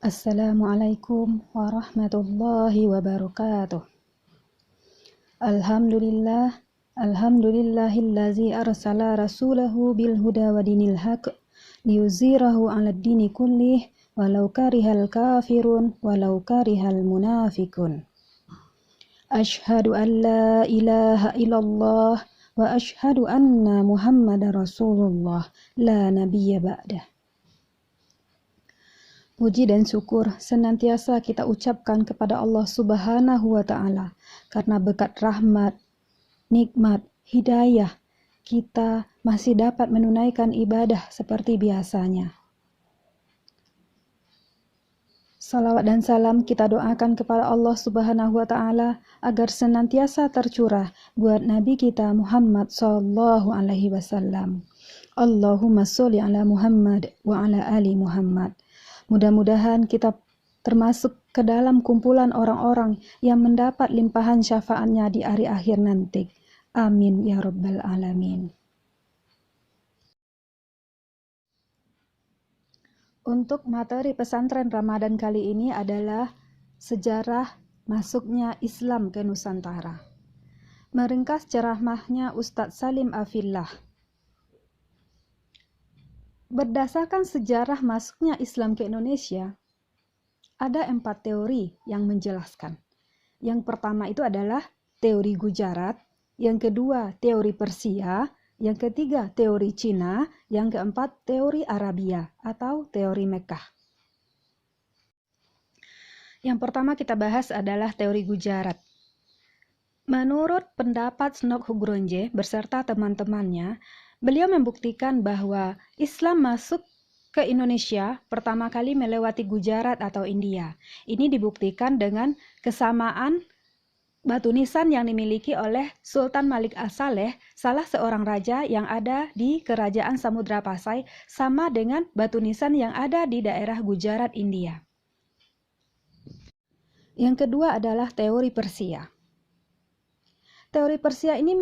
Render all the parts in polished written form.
Assalamualaikum warahmatullahi wabarakatuh. Alhamdulillah, alhamdulillahillazi arsala rasulahu bil huda wa dinil haq liyuzhirahu 'alad dini kullih walau karihal kafirun walau karihal munafikun. Asyhadu an la ilaha illallah wa asyhadu anna Muhammadar Rasulullah la nabiyya ba'dah. Puji dan syukur senantiasa kita ucapkan kepada Allah Subhanahu wa Ta'ala, karena berkat rahmat, nikmat, hidayah, kita masih dapat menunaikan ibadah seperti biasanya. Salawat dan salam kita doakan kepada Allah Subhanahu wa Ta'ala agar senantiasa tercurah buat Nabi kita Muhammad sallallahu alaihi wasallam. Allahumma sholli ala Muhammad wa ala ali Muhammad. Mudah-mudahan kita termasuk ke dalam kumpulan orang-orang yang mendapat limpahan syafaatnya di hari akhir nanti. Amin ya rabbal alamin. Untuk materi pesantren Ramadan kali ini adalah sejarah masuknya Islam ke Nusantara. Meringkas ceramahnya Ustadz Salim Afillah. Berdasarkan sejarah masuknya Islam ke Indonesia, ada 4 teori yang menjelaskan. Yang pertama itu adalah teori Gujarat, yang kedua teori Persia, yang ketiga teori Cina, yang keempat teori Arabia atau teori Mekkah. Yang pertama kita bahas adalah teori Gujarat. Menurut pendapat Snok Hugronje beserta teman-temannya, beliau membuktikan bahwa Islam masuk ke Indonesia pertama kali melewati Gujarat atau India. Ini dibuktikan dengan kesamaan batu nisan yang dimiliki oleh Sultan Malik As-Saleh, salah seorang raja yang ada di Kerajaan Samudra Pasai, sama dengan batu nisan yang ada di daerah Gujarat, India. Yang kedua adalah teori Persia. Teori Persia ini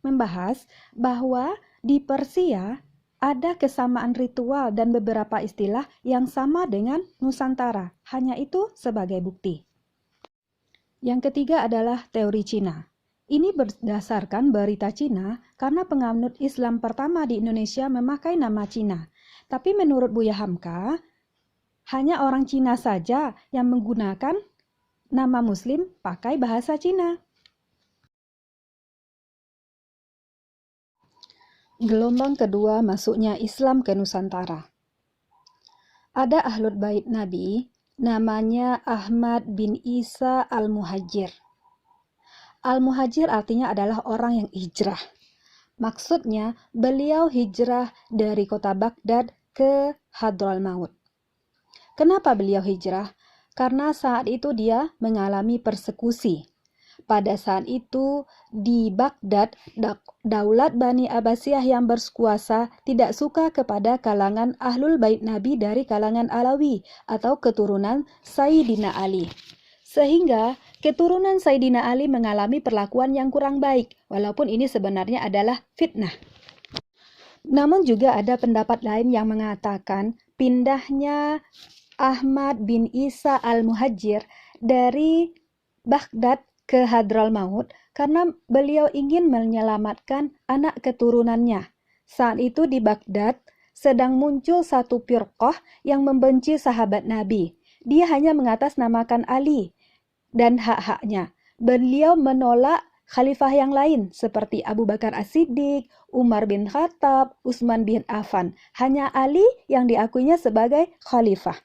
membahas bahwa di Persia ada kesamaan ritual dan beberapa istilah yang sama dengan Nusantara, hanya itu sebagai bukti. Yang ketiga adalah teori Cina. Ini berdasarkan berita Cina karena penganut Islam pertama di Indonesia memakai nama Cina. Tapi menurut Buya Hamka, hanya orang Cina saja yang menggunakan nama Muslim pakai bahasa Cina. Gelombang kedua masuknya Islam ke Nusantara. Ada Ahlul Bait Nabi, namanya Ahmad bin Isa Al-Muhajir. Al-Muhajir artinya adalah orang yang hijrah. Maksudnya, beliau hijrah dari kota Baghdad ke Hadramaut. Kenapa beliau hijrah? Karena saat itu dia mengalami persekusi. Pada saat itu di Baghdad, daulat Bani Abbasiyah yang berkuasa tidak suka kepada kalangan Ahlul Bait Nabi dari kalangan Alawi atau keturunan Sayyidina Ali. Sehingga keturunan Sayyidina Ali mengalami perlakuan yang kurang baik, walaupun ini sebenarnya adalah fitnah. Namun juga ada pendapat lain yang mengatakan pindahnya Ahmad bin Isa Al-Muhajir dari Baghdad ke Hadramaut karena beliau ingin menyelamatkan anak keturunannya. Saat itu di Baghdad sedang muncul satu firqah yang membenci sahabat Nabi. Dia hanya mengatasnamakan Ali dan hak-haknya. Beliau menolak khalifah yang lain seperti Abu Bakar As-Siddiq, Umar bin Khattab, Utsman bin Affan. Hanya Ali yang diakuinya sebagai khalifah.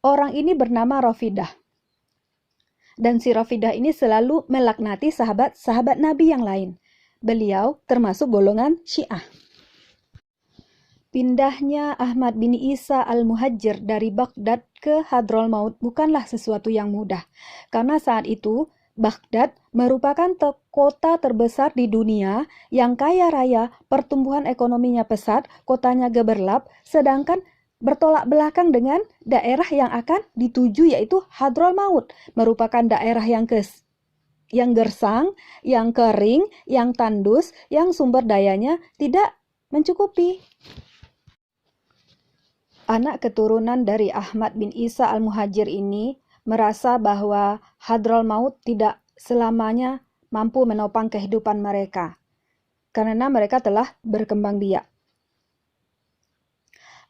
Orang ini bernama Rafidah. Dan si Rafidah ini selalu melaknati sahabat-sahabat Nabi yang lain. Beliau termasuk golongan Syiah. Pindahnya Ahmad bin Isa Al-Muhajir dari Baghdad ke Hadramaut bukanlah sesuatu yang mudah. Karena saat itu Baghdad merupakan kota terbesar di dunia yang kaya raya, pertumbuhan ekonominya pesat, kotanya gemerlap, sedangkan bertolak belakang dengan daerah yang akan dituju yaitu Hadramaut, merupakan daerah yang gersang, yang kering, yang tandus, yang sumber dayanya tidak mencukupi. anak keturunan dari Ahmad bin Isa Al-Muhajir ini merasa bahwa Hadramaut tidak selamanya mampu menopang kehidupan mereka, karena mereka telah berkembang biak.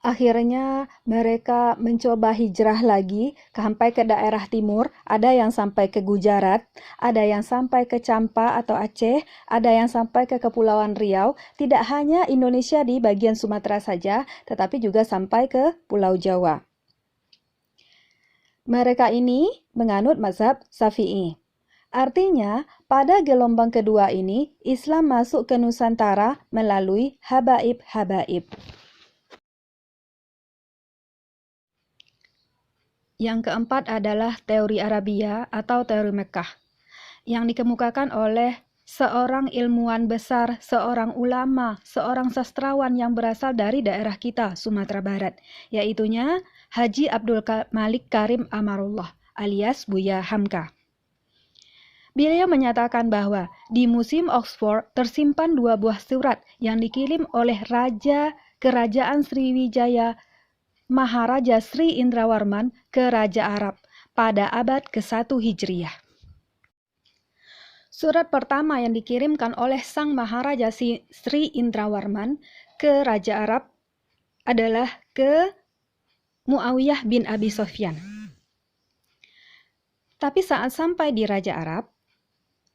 Akhirnya mereka mencoba hijrah lagi sampai ke daerah timur, ada yang sampai ke Gujarat, ada yang sampai ke Champa atau Aceh, ada yang sampai ke Kepulauan Riau. Tidak hanya Indonesia di bagian Sumatera saja, tetapi juga sampai ke Pulau Jawa. Mereka ini menganut mazhab Syafi'i. Artinya, pada gelombang kedua ini, Islam masuk ke Nusantara melalui habaib-habaib. Yang keempat adalah teori Arabia atau teori Mekkah, yang dikemukakan oleh seorang ilmuwan besar, seorang ulama, seorang sastrawan yang berasal dari daerah kita, Sumatera Barat, yaitunya Haji Abdul Malik Karim Amarullah alias Buya Hamka. Beliau menyatakan bahwa di Museum Oxford tersimpan 2 buah surat yang dikirim oleh Raja Kerajaan Sriwijaya Maharaja Sri Indrawarman ke Raja Arab pada abad ke-1 Hijriah. Surat pertama yang dikirimkan oleh Sang Maharaja Sri Indrawarman ke Raja Arab adalah ke Muawiyah bin Abi Sufyan. Tapi saat sampai di Raja Arab,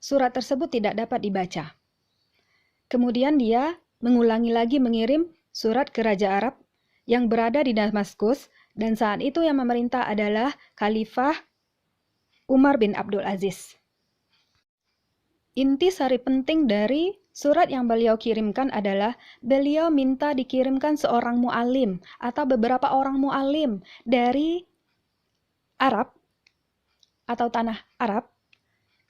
surat tersebut tidak dapat dibaca. Kemudian dia mengulangi lagi mengirim surat ke Raja Arab yang berada di Damaskus, dan saat itu yang memerintah adalah Khalifah Umar bin Abdul Aziz. Intisari penting dari surat yang beliau kirimkan adalah beliau minta dikirimkan seorang mu'alim atau beberapa orang mu'alim dari Arab atau tanah Arab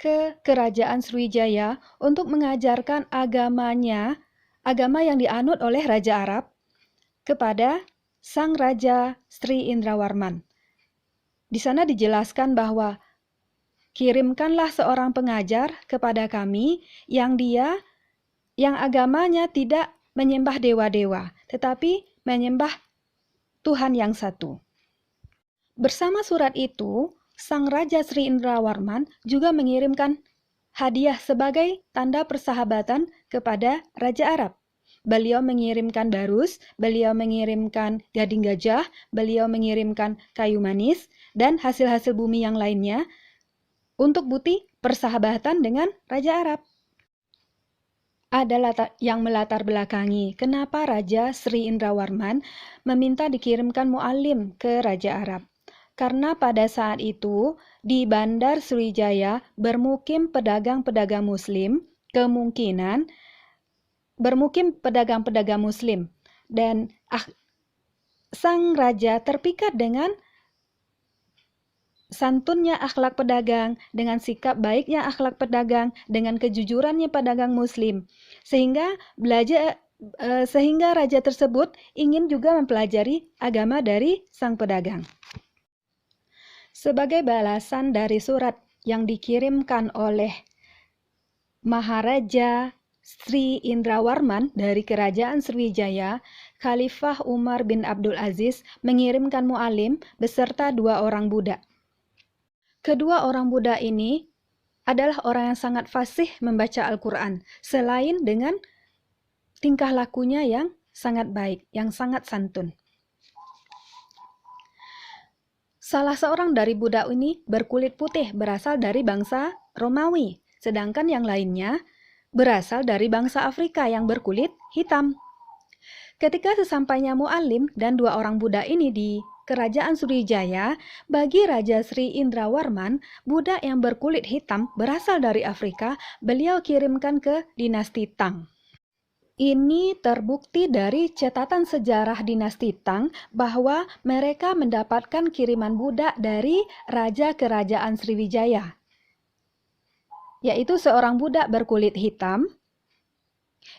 ke Kerajaan Sriwijaya untuk mengajarkan agamanya, agama yang dianut oleh Raja Arab, kepada Sang Raja Sri Indrawarman. Di sana dijelaskan bahwa kirimkanlah seorang pengajar kepada kami yang agamanya tidak menyembah dewa-dewa, tetapi menyembah Tuhan yang satu. Bersama surat itu, Sang Raja Sri Indrawarman juga mengirimkan hadiah sebagai tanda persahabatan kepada Raja Arab. Beliau mengirimkan barus, beliau mengirimkan gading gajah, beliau mengirimkan kayu manis, dan hasil-hasil bumi yang lainnya untuk bukti persahabatan dengan Raja Arab. Adalah yang melatar belakangi kenapa Raja Sri Indrawarman meminta dikirimkan mu'alim ke Raja Arab. Karena pada saat itu di Bandar Sriwijaya bermukim pedagang-pedagang Muslim, kemungkinan bermukim pedagang-pedagang Muslim, dan sang raja terpikat dengan santunnya akhlak pedagang, dengan sikap baiknya akhlak pedagang, dengan kejujurannya pedagang Muslim, sehingga raja tersebut ingin juga mempelajari agama dari sang pedagang. Sebagai balasan dari surat yang dikirimkan oleh Maharaja Sri Indrawarman dari Kerajaan Sriwijaya, Khalifah Umar bin Abdul Aziz mengirimkan mu'alim beserta 2 orang budak. Kedua orang budak ini adalah orang yang sangat fasih membaca Al-Quran, selain dengan tingkah lakunya yang sangat baik, yang sangat santun. Salah seorang dari budak ini berkulit putih, berasal dari bangsa Romawi, sedangkan yang lainnya berasal dari bangsa Afrika yang berkulit hitam. Ketika sesampainya mu'alim dan 2 orang budak ini di Kerajaan Sriwijaya, bagi Raja Sri Indrawarman, budak yang berkulit hitam berasal dari Afrika, beliau kirimkan ke dinasti Tang. Ini terbukti dari catatan sejarah dinasti Tang bahwa mereka mendapatkan kiriman budak dari Raja Kerajaan Sriwijaya, yaitu seorang budak berkulit hitam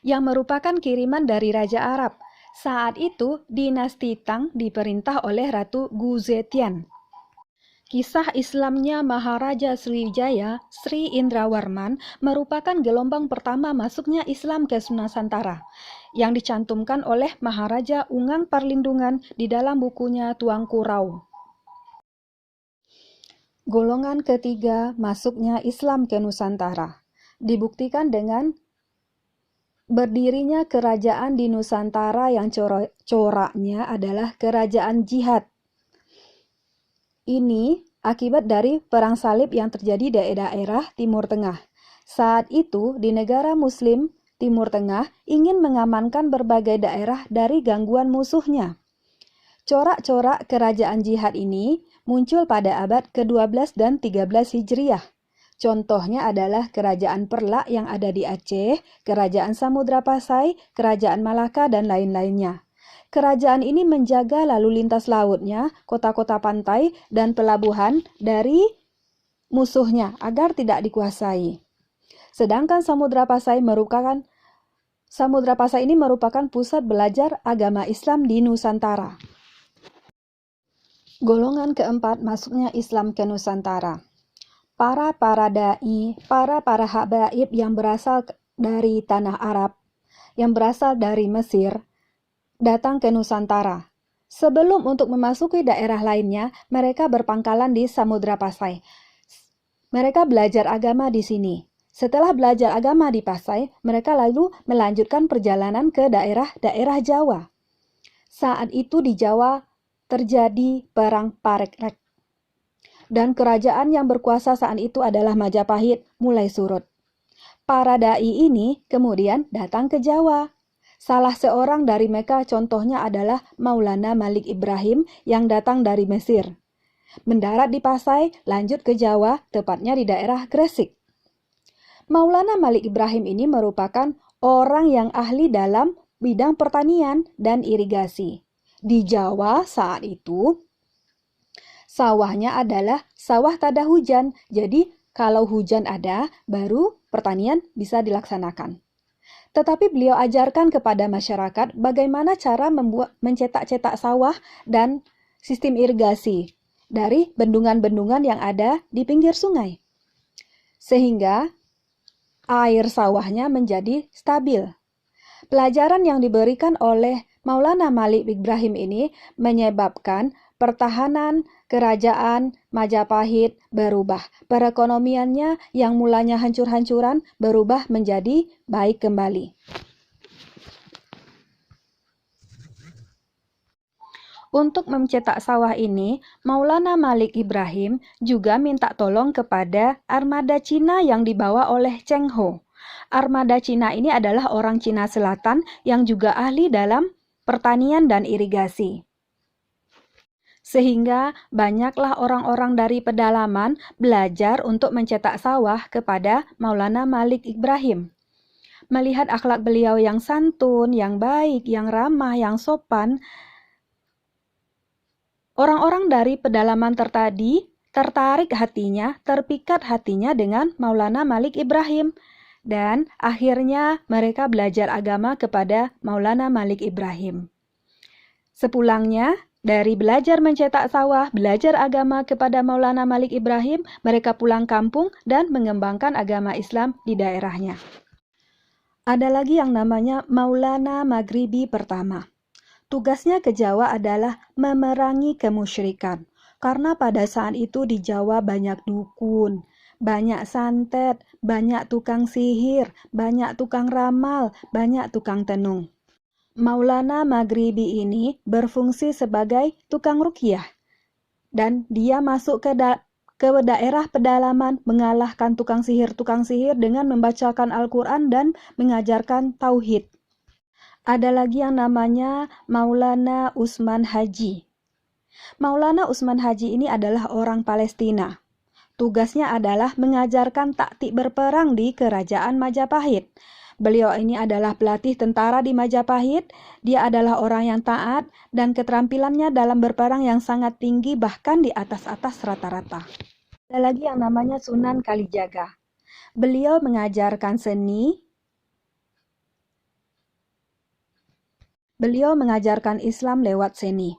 yang merupakan kiriman dari Raja Arab. Saat itu, dinasti Tang diperintah oleh Ratu Guzetian. Kisah Islamnya Maharaja Sriwijaya, Sri Indrawarman, merupakan gelombang pertama masuknya Islam ke Nusantara. yang dicantumkan oleh Maharaja Ungang Parlindungan di dalam bukunya Tuanku Rau. Golongan ketiga, masuknya Islam ke Nusantara, dibuktikan dengan berdirinya kerajaan di Nusantara yang coraknya adalah kerajaan jihad. Ini akibat dari perang salib yang terjadi di daerah Timur Tengah. Saat itu, di negara Muslim Timur Tengah ingin mengamankan berbagai daerah dari gangguan musuhnya. Corak-corak kerajaan jihad ini muncul pada abad ke-12 dan 13 Hijriah. Contohnya adalah Kerajaan Perlak yang ada di Aceh, Kerajaan Samudra Pasai, Kerajaan Malaka, dan lain-lainnya. Kerajaan ini menjaga lalu lintas lautnya, kota-kota pantai, dan pelabuhan dari musuhnya agar tidak dikuasai. Sedangkan Samudra Pasai ini merupakan pusat belajar agama Islam di Nusantara. Golongan keempat, masuknya Islam ke Nusantara. Para dai, para habaib yang berasal dari tanah Arab, yang berasal dari Mesir, datang ke Nusantara. Sebelum untuk memasuki daerah lainnya, mereka berpangkalan di Samudra Pasai. Mereka belajar agama di sini. Setelah belajar agama di Pasai, mereka lalu melanjutkan perjalanan ke daerah Jawa. Saat itu di Jawa terjadi perang Parekrek. Dan kerajaan yang berkuasa saat itu adalah Majapahit mulai surut. Para dai ini kemudian datang ke Jawa. Salah seorang dari mereka contohnya adalah Maulana Malik Ibrahim yang datang dari Mesir. Mendarat di Pasai, lanjut ke Jawa, tepatnya di daerah Gresik. Maulana Malik Ibrahim ini merupakan orang yang ahli dalam bidang pertanian dan irigasi. Di Jawa saat itu, sawahnya adalah sawah tada hujan. Jadi, kalau hujan ada, baru pertanian bisa dilaksanakan. Tetapi beliau ajarkan kepada masyarakat bagaimana cara mencetak-cetak sawah dan sistem irigasi dari bendungan-bendungan yang ada di pinggir sungai. Sehingga air sawahnya menjadi stabil. Pelajaran yang diberikan oleh Maulana Malik Ibrahim ini menyebabkan pertahanan kerajaan Majapahit berubah. Perekonomiannya yang mulanya hancur-hancuran berubah menjadi baik kembali. Untuk mencetak sawah ini, Maulana Malik Ibrahim juga minta tolong kepada armada Cina yang dibawa oleh Cheng Ho. Armada Cina ini adalah orang Cina Selatan yang juga ahli dalam pertanian dan irigasi. Sehingga banyaklah orang-orang dari pedalaman belajar untuk mencetak sawah kepada Maulana Malik Ibrahim. Melihat akhlak beliau yang santun, yang baik, yang ramah, yang sopan, orang-orang dari pedalaman tertarik hatinya, terpikat hatinya dengan Maulana Malik Ibrahim. Dan akhirnya mereka belajar agama kepada Maulana Malik Ibrahim. Sepulangnya dari belajar mencetak sawah, belajar agama kepada Maulana Malik Ibrahim, mereka pulang kampung dan mengembangkan agama Islam di daerahnya. Ada lagi yang namanya Maulana Maghribi pertama. Tugasnya ke Jawa adalah memerangi kemusyrikan. Karena pada saat itu di Jawa banyak dukun, banyak santet, banyak tukang sihir, banyak tukang ramal, banyak tukang tenung. Maulana Maghribi ini berfungsi sebagai tukang ruqyah. Dan dia masuk ke daerah pedalaman mengalahkan tukang sihir dengan membacakan Al-Quran dan mengajarkan tauhid. Ada lagi yang namanya Maulana Usman Haji. Maulana Usman Haji ini adalah orang Palestina. Tugasnya adalah mengajarkan taktik berperang di kerajaan Majapahit. Beliau ini adalah pelatih tentara di Majapahit. Dia adalah orang yang taat dan keterampilannya dalam berperang yang sangat tinggi, bahkan di atas rata-rata. Ada lagi yang namanya Sunan Kalijaga. Beliau mengajarkan seni. Beliau mengajarkan Islam lewat seni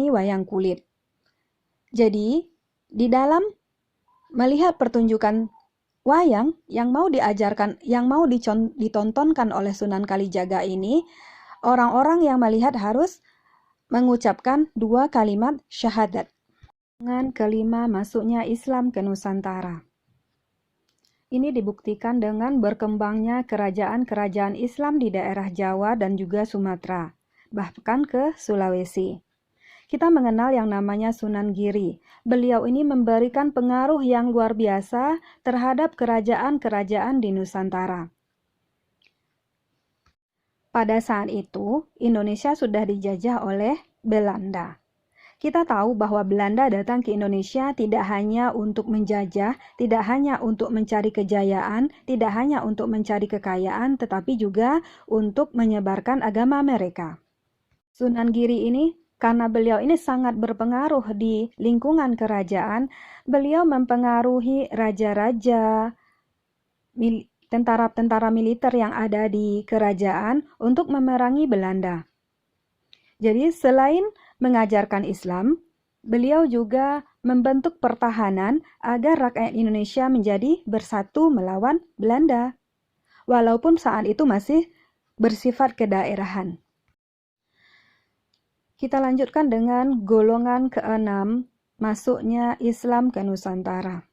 wayang kulit. Jadi, di dalam melihat pertunjukan wayang yang mau diajarkan, yang mau ditontonkan oleh Sunan Kalijaga ini, orang-orang yang melihat harus mengucapkan 2 kalimat syahadat. Dengan kelima masuknya Islam ke Nusantara. Ini dibuktikan dengan berkembangnya kerajaan-kerajaan Islam di daerah Jawa dan juga Sumatera, bahkan ke Sulawesi. Kita mengenal yang namanya Sunan Giri. Beliau ini memberikan pengaruh yang luar biasa terhadap kerajaan-kerajaan di Nusantara. Pada saat itu, Indonesia sudah dijajah oleh Belanda. Kita tahu bahwa Belanda datang ke Indonesia tidak hanya untuk menjajah, tidak hanya untuk mencari kejayaan, tidak hanya untuk mencari kekayaan, tetapi juga untuk menyebarkan agama mereka. Sunan Giri ini, karena beliau ini sangat berpengaruh di lingkungan kerajaan, beliau mempengaruhi raja-raja, tentara-tentara militer yang ada di kerajaan untuk memerangi Belanda. Jadi selain mengajarkan Islam, beliau juga membentuk pertahanan agar rakyat Indonesia menjadi bersatu melawan Belanda, walaupun saat itu masih bersifat kedaerahan. Kita lanjutkan dengan golongan ke-6, masuknya Islam ke Nusantara.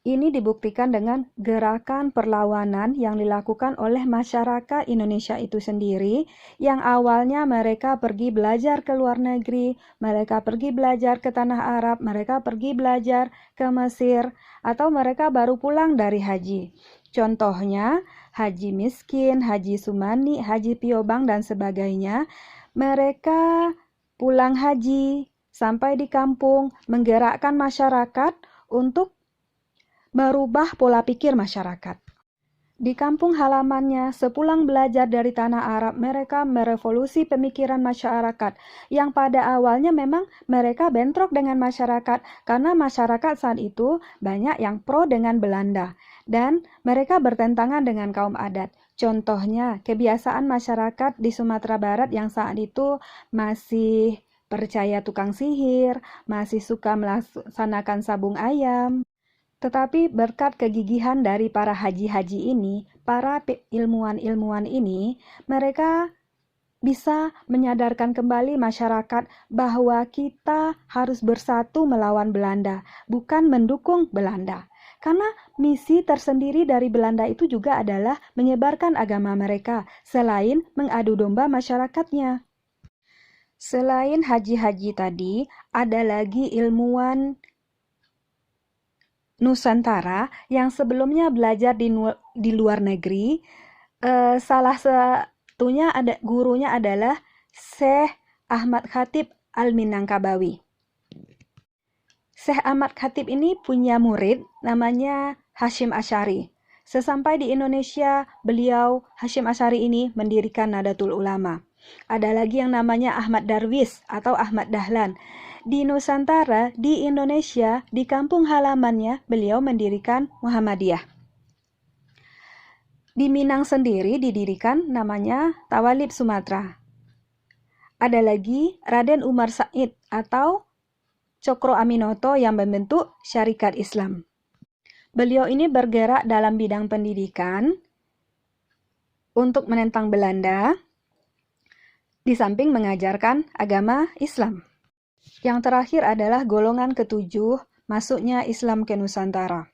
Ini dibuktikan dengan gerakan perlawanan yang dilakukan oleh masyarakat Indonesia itu sendiri, yang awalnya mereka pergi belajar ke luar negeri, mereka pergi belajar ke tanah Arab, mereka pergi belajar ke Mesir, atau mereka baru pulang dari haji. Contohnya, Haji Miskin, Haji Sumani, Haji Piobang, dan sebagainya. Mereka pulang haji, sampai di kampung, menggerakkan masyarakat untuk merubah pola pikir masyarakat. Di kampung halamannya, sepulang belajar dari tanah Arab, mereka merevolusi pemikiran masyarakat, yang pada awalnya memang mereka bentrok dengan masyarakat, karena masyarakat saat itu banyak yang pro dengan Belanda, dan mereka bertentangan dengan kaum adat. Contohnya, kebiasaan masyarakat di Sumatera Barat yang saat itu masih percaya tukang sihir, masih suka melaksanakan sabung ayam. Tetapi berkat kegigihan dari para haji-haji ini, para ilmuwan-ilmuwan ini, mereka bisa menyadarkan kembali masyarakat bahwa kita harus bersatu melawan Belanda, bukan mendukung Belanda. Karena misi tersendiri dari Belanda itu juga adalah menyebarkan agama mereka, selain mengadu domba masyarakatnya. Selain haji-haji tadi, ada lagi ilmuwan Nusantara yang sebelumnya belajar di luar negeri. Salah satunya gurunya adalah Syekh Ahmad Khatib Al-Minangkabawi. Syekh Ahmad Khatib ini punya murid namanya Hasyim Asy'ari. Sesampai di Indonesia, beliau Hasyim Asy'ari ini mendirikan Nahdlatul Ulama. Ada lagi yang namanya Ahmad Darwis atau Ahmad Dahlan. Di Nusantara, di Indonesia, di kampung halamannya, beliau mendirikan Muhammadiyah. Di Minang sendiri didirikan namanya Tawalib Sumatera. Ada lagi Raden Umar Said atau Cokro Aminoto yang membentuk Syarikat Islam. Beliau ini bergerak dalam bidang pendidikan untuk menentang Belanda, di samping mengajarkan agama Islam. Yang terakhir adalah golongan ke-7, masuknya Islam ke Nusantara.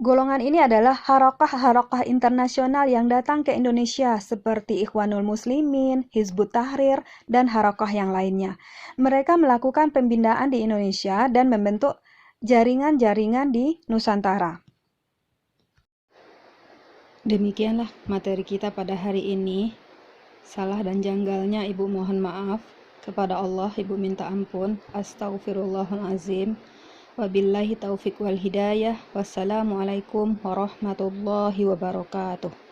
Golongan ini adalah harakah-harakah internasional yang datang ke Indonesia seperti Ikhwanul Muslimin, Hizbut Tahrir, dan harakah yang lainnya. Mereka melakukan pembinaan di Indonesia dan membentuk jaringan-jaringan di Nusantara. Demikianlah materi kita pada hari ini. Salah dan janggalnya Ibu mohon maaf. Kepada Allah Ibu minta ampun. Astaghfirullahalazim. Wabillahi taufiq wal hidayah. Wassalamualaikum warahmatullahi wabarakatuh.